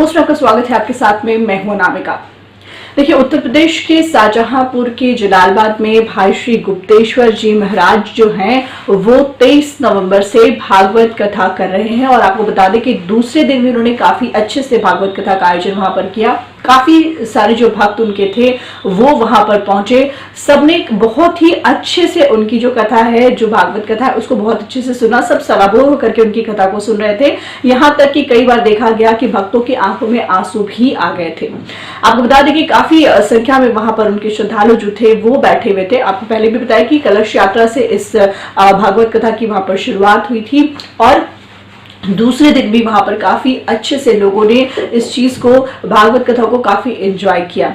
Post में आपका स्वागत है। आपके साथ में मैं हूं अनामिका। देखिए, उत्तर प्रदेश के शाहजहांपुर के जलालबाद में भाई श्री गुप्तेश्वर जी महाराज जो हैं वो 23 नवंबर से भागवत कथा कर रहे हैं। और आपको बता दें कि दूसरे दिन भी उन्होंने काफी अच्छे से भागवत कथा का आयोजन वहां पर किया। काफी सारे जो भक्त उनके थे वो वहां पर पहुंचे। सबने बहुत ही अच्छे से उनकी जो कथा है, जो भागवत कथा है, उसको बहुत अच्छे से सुना। सब सराबोर होकर के उनकी कथा को सुन रहे थे। यहां तक कि कई बार देखा गया कि भक्तों की आंखों में आंसू भी आ गए थे। आपको बता दें कि काफी संख्या में वहां पर उनके श्रद्धालु जो थे वो बैठे हुए थे। आपको पहले भी बताया कि कलश यात्रा से इस भागवत कथा की वहां पर शुरुआत हुई थी और दूसरे दिन भी वहां पर काफी अच्छे से लोगों ने इस चीज को, भागवत कथा को काफी एंजॉय किया।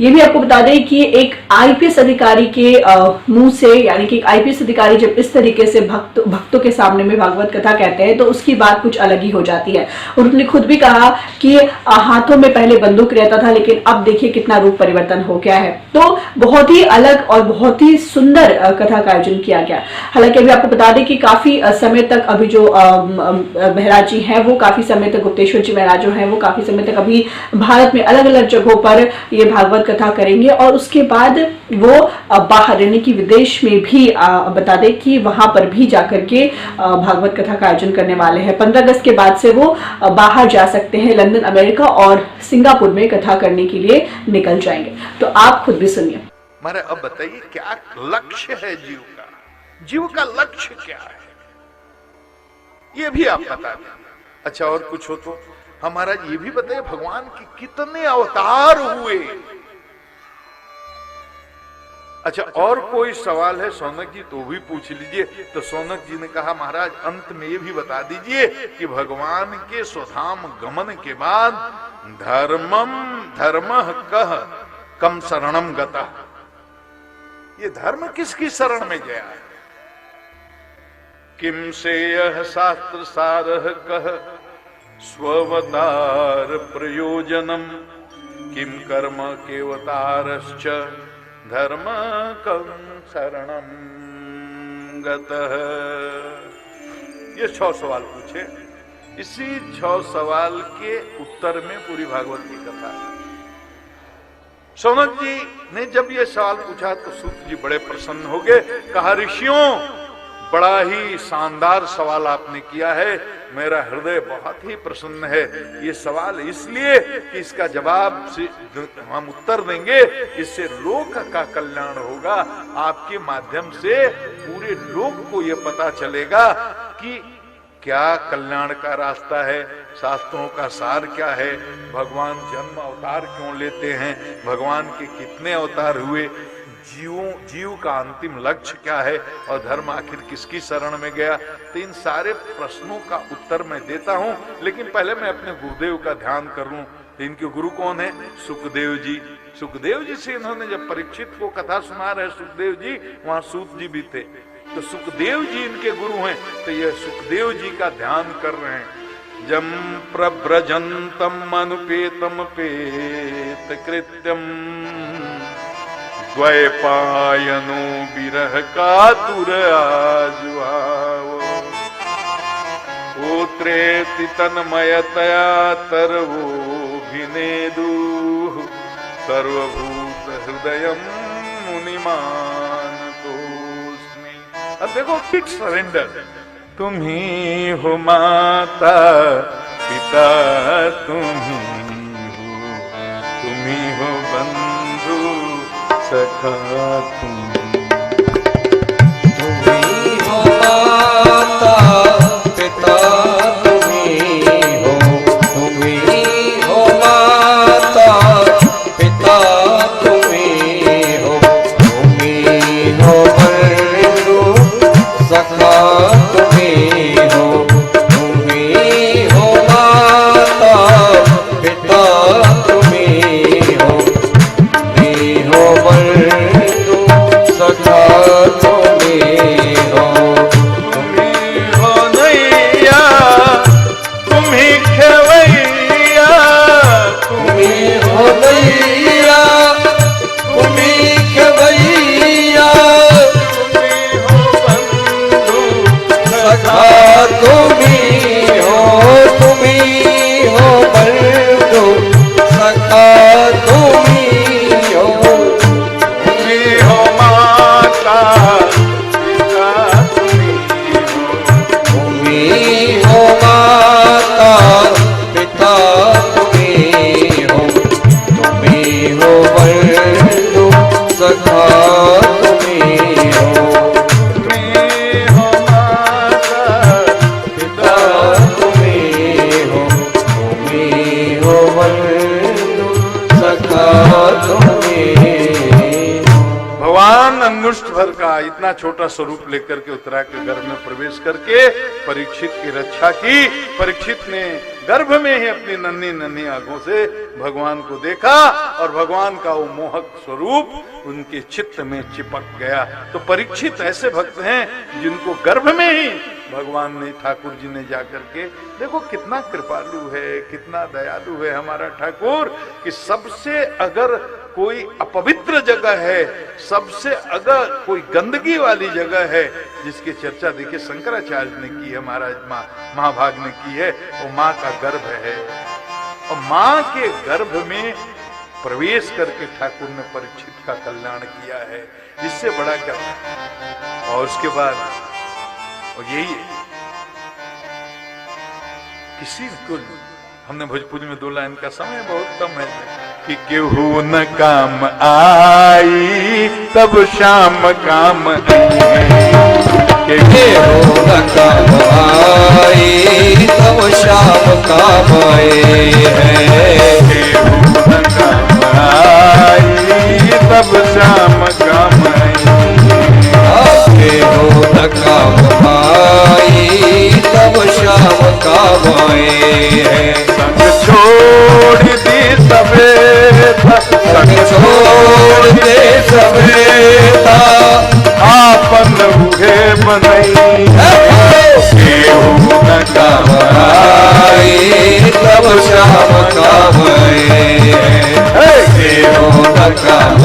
ये भी आपको बता दें कि एक आईपीएस अधिकारी के मुंह से, यानी कि एक आईपीएस अधिकारी जब इस तरीके से भक्तों के सामने में भागवत कथा कहते हैं तो उसकी बात कुछ अलग ही हो जाती है। उन्होंने खुद भी कहा कि हाथों में पहले बंदूक रहता था, लेकिन अब देखिए कितना रूप परिवर्तन हो गया है। तो बहुत ही अलग और बहुत ही सुंदर कथा का आयोजन किया गया। हालांकि अभी आपको बता दें कि काफी समय तक अभी जो महाराज जी हैं वो काफी समय तक, गुप्तेश्वर जी महाराज जो है वो काफी समय तक अभी भारत में अलग अलग जगहों पर ये भागवत कथा करेंगे। और उसके बाद वो बाहर, यानी कि विदेश में भी बता दें कि वहां पर भी जाकर के भागवत कथा का आयोजन करने वाले हैं। 15 अगस्त के बाद से वो बाहर जा सकते हैं, लंदन, अमेरिका और सिंगापुर में कथा करने के लिए निकल जाएंगे। तो आप खुद भी सुनिए। मारे अब बताइए क्या लक्ष्य है जीव का? जीव का लक्ष्य क्या है, ये भी आप बता दें। अच्छा, और कुछ हो तो हमारा ये भी बताइए, भगवान के कितने अवतार हुए? अच्छा, और कोई सवाल है सौनक जी तो भी पूछ लीजिए। तो सौनक जी ने कहा, महाराज अंत में ये भी बता दीजिए कि भगवान के स्वधाम गमन के बाद धर्मः कह कम शरणम गता, ये धर्म किसकी शरण में गया है? किम से यह शास्त्र सारह कह स्ववतार प्रयोजनम, किम कर्म केवतारश्च धर्म कम शरणम गतः। ये 6 सवाल पूछे। इसी 6 सवाल के उत्तर में पूरी भागवत की कथा है। सौनक जी ने जब ये सवाल पूछा तो सूत जी बड़े प्रसन्न हो गए। कहा, ऋषियों, बड़ा ही शानदार सवाल आपने किया है, मेरा हृदय बहुत ही प्रसन्न है। ये सवाल इसलिए कि इसका जवाब से हम उत्तर देंगे, इससे लोक का कल्याण होगा। आपके माध्यम से पूरे लोक को ये पता चलेगा कि क्या कल्याण का रास्ता है, शास्त्रों का सार क्या है, भगवान जन्म अवतार क्यों लेते हैं, भगवान के कितने अवतार हुए, जीव का अंतिम लक्ष्य क्या है और धर्म आखिर किसकी शरण में गया। तो इन सारे प्रश्नों का उत्तर मैं देता हूं, लेकिन पहले मैं अपने गुरुदेव का ध्यान कर लूं। इनके गुरु कौन है? सुखदेव जी। सुखदेव जी से इन्होंने जब परीक्षित को कथा सुना रहे सुखदेव जी, वहां सूत जी भी थे, तो सुखदेव जी इनके गुरु हैं। तो ये सुखदेव जी का ध्यान कर रहे हैं। जम प्रव्रजंतम अनुपेतम पेत कृत्यम, द्वैपायनो विरह कातुर आजुहावो, पुत्रेति तन्मयतया तरवोभिनेदु, सर्वभूत हृदयम मुनिमानतोस्मि। अब देखो, किड सरेंडर। तुम ही हो माता पिता, तुम ही हो बंधु सखा, तुम्ही हो माता पिता, तुम्ही हो माता पिता, तुम्ही हो बंधु सखा, तुम्ही हो माता पिता, तुम्ही हो बंधु सखा, तुम्ही हो नैया, तुम्ही खेवैया, तुम्ही हो नैया, तुम्ही खेवैया, तुम्ही हो बंधु सखा, तुम्ही हो बंधु छोटा स्वरूप लेकर के उत्तरा के गर्भ में प्रवेश करके परीक्षित की रक्षा की। परीक्षित ने गर्भ में ही अपनी नन्ही नन्ही आंखों से भगवान को देखा और भगवान का वो मोहक स्वरूप उनके चित्त में चिपक गया। तो परीक्षित ऐसे भक्त हैं जिनको गर्भ में ही भगवान ने, ठाकुर जी ने जाकर के, देखो कितना कृपालु है, कितना दयालु है हमारा ठाकुर, कि सबसे अगर कोई अपवित्र जगह है, सबसे अगर कोई गंदगी वाली जगह है जिसकी चर्चा देखिए शंकराचार्य ने की है, महाराज महाभाग ने की है, वो माँ का गर्भ है। और माँ के गर्भ में प्रवेश करके ठाकुर ने परीक्षित का कल्याण किया है, इससे बड़ा क्या। और उसके बाद और यही है, किसी को हमने भोजपुरी में 2 लाइन का समय बहुत कम है कि केहू न काम आई तब शाम काम के केहू न काम आई तब शाम काम आए हैं। केहू न काम आई तब शाम काम केहू न काम आई तब शाम काम आए हैं। संग छोड़ दी सवेता, संग छोड़ दे सवेता, आपन उहे बनई। केहू न काम आई तब शाम काम आए हैं। केहू न काम